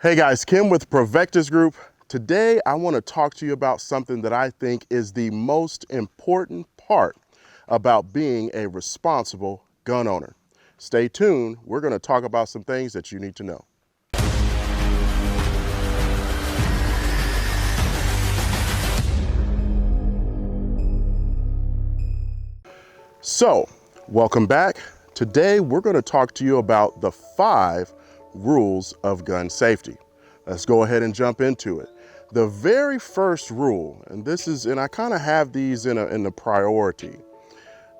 Hey guys, Kim with Provectus Group. Today I want to talk to you about something that I think is the most important part about being a responsible gun owner. Stay tuned, we're going to talk about some things that you need to know. So, welcome back. Today we're going to talk to you about the 5 rules of gun safety. Let's go ahead and jump into it. The very first rule, and I kind of have these in the priority.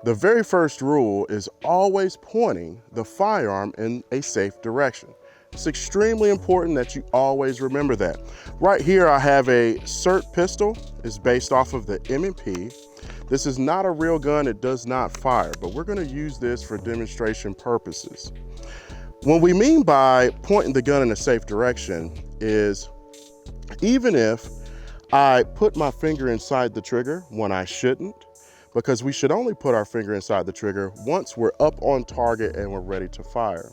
The very first rule is always pointing the firearm in a safe direction. It's extremely important that you always remember that. Right here I have a SIRT pistol. It's based off of the M&P. This is not a real gun, it does not fire, but we're gonna use this for demonstration purposes. What we mean by pointing the gun in a safe direction is even if I put my finger inside the trigger when I shouldn't, because we should only put our finger inside the trigger once we're up on target and we're ready to fire.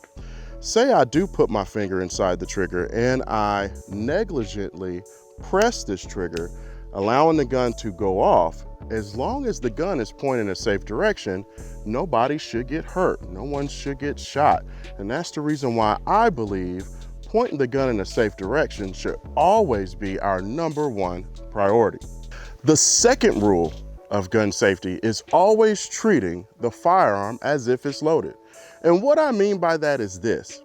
Say I do put my finger inside the trigger and I negligently press this trigger, allowing the gun to go off. As long as the gun is pointing in a safe direction, nobody should get hurt. No one should get shot. And that's the reason why I believe pointing the gun in a safe direction should always be our #1 priority. The second rule of gun safety is always treating the firearm as if it's loaded. And what I mean by that is this: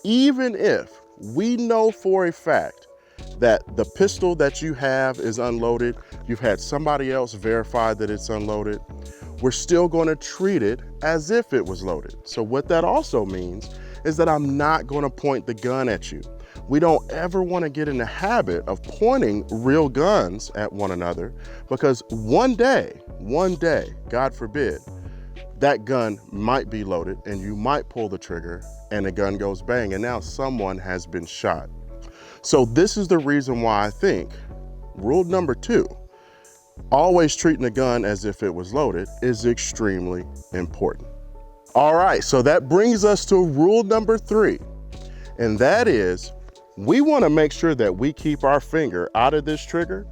even if we know for a fact that the pistol that you have is unloaded, you've had somebody else verify that it's unloaded, we're still going to treat it as if it was loaded. So what that also means is that I'm not going to point the gun at you. We don't ever want to get in the habit of pointing real guns at one another, because one day, God forbid, that gun might be loaded and you might pull the trigger and the gun goes bang and now someone has been shot. So this is the reason why I think rule #2, always treating the gun as if it was loaded, is extremely important. All right, so that brings us to rule #3, and that is we want to make sure that we keep our finger out of this trigger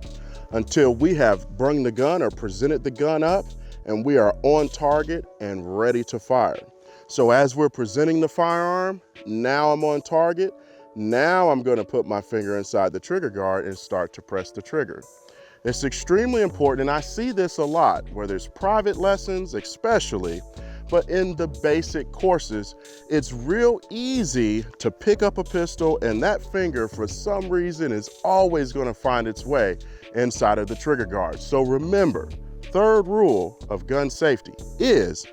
until we have brung the gun or presented the gun up and we are on target and ready to fire. So as we're presenting the firearm, now I'm on target. Now I'm going to put my finger inside the trigger guard and start to press the trigger. It's extremely important, and I see this a lot where there's private lessons especially, but in the basic courses, it's real easy to pick up a pistol and that finger for some reason is always going to find its way inside of the trigger guard. So remember, third rule of gun safety is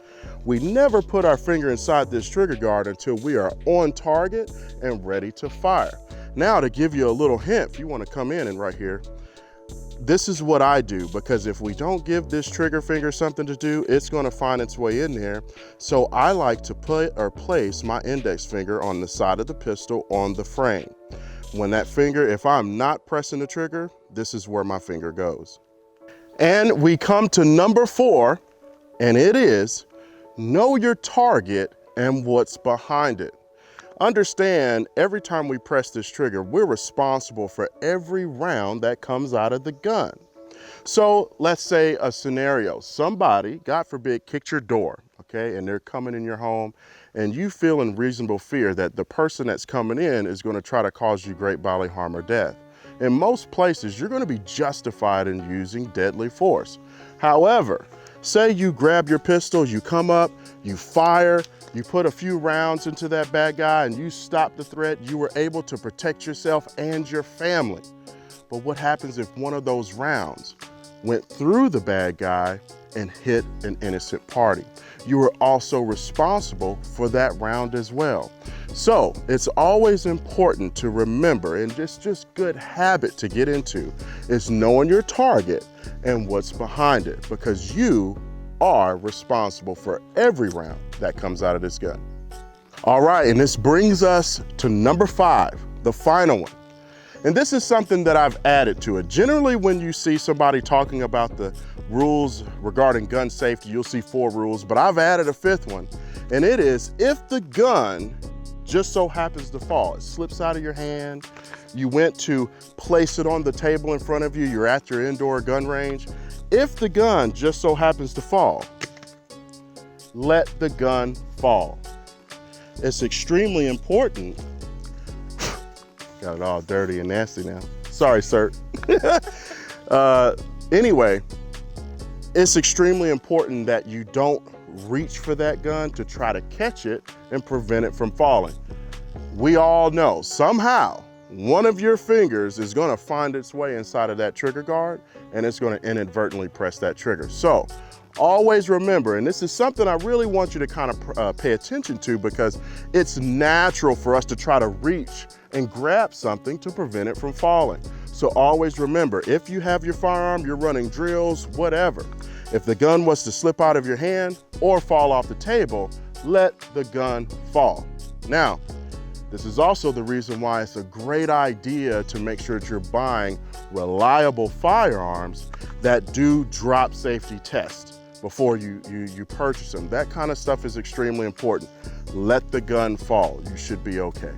we never put our finger inside this trigger guard until we are on target and ready to fire. Now, to give you a little hint, if you want to come in and right here, this is what I do, because if we don't give this trigger finger something to do, it's going to find its way in there. So I like to put or place my index finger on the side of the pistol on the frame. When that finger, if I'm not pressing the trigger, this is where my finger goes. And we come to #4, and it is know your target and what's behind it. Understand, every time we press this trigger, we're responsible for every round that comes out of the gun. So let's say a scenario, somebody, God forbid, kicked your door, okay, and they're coming in your home and you feel in reasonable fear that the person that's coming in is going to try to cause you great bodily harm or death. In most places, you're going to be justified in using deadly force. However, say you grab your pistol, you come up, you fire, you put a few rounds into that bad guy and you stop the threat, you were able to protect yourself and your family. But what happens if one of those rounds went through the bad guy and hit an innocent party? You are also responsible for that round as well. So it's always important to remember, and just good habit to get into, is knowing your target and what's behind it, because you are responsible for every round that comes out of this gun. All right, and this brings us to #5, the final one. And this is something that I've added to it. Generally, when you see somebody talking about the rules regarding gun safety, you'll see 4 rules, but I've added a 5th one, and it is if the gun just so happens to fall. It slips out of your hand. You went to place it on the table in front of you. You're at your indoor gun range. If the gun just so happens to fall, let the gun fall. It's extremely important. Got it all dirty and nasty now. Sorry, sir. Anyway, it's extremely important that you don't reach for that gun to try to catch it and prevent it from falling. We all know somehow one of your fingers is going to find its way inside of that trigger guard and it's going to inadvertently press that trigger. So always remember, and this is something I really want you to kind of pay attention to, because it's natural for us to try to reach and grab something to prevent it from falling. So always remember, if you have your firearm, you're running drills, whatever, if the gun was to slip out of your hand or fall off the table, let the gun fall. Now, this is also the reason why it's a great idea to make sure that you're buying reliable firearms that do drop safety tests before you purchase them. That kind of stuff is extremely important. Let the gun fall. You should be okay.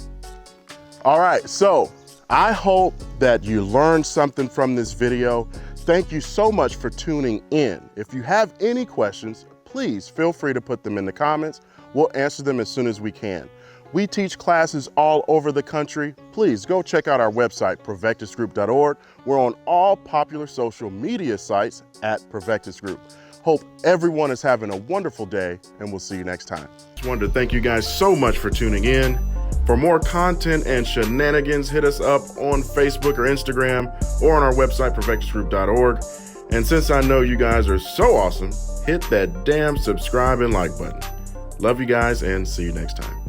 All right, so I hope that you learned something from this video. Thank you so much for tuning in. If you have any questions, please feel free to put them in the comments. We'll answer them as soon as we can. We teach classes all over the country. Please go check out our website, provectusgroup.org. We're on all popular social media sites at Provectus Group. Hope everyone is having a wonderful day, and we'll see you next time. Just wanted to thank you guys so much for tuning in. For more content and shenanigans, hit us up on Facebook or Instagram or on our website, provectusgroup.org. And since I know you guys are so awesome, hit that damn subscribe and like button. Love you guys and see you next time.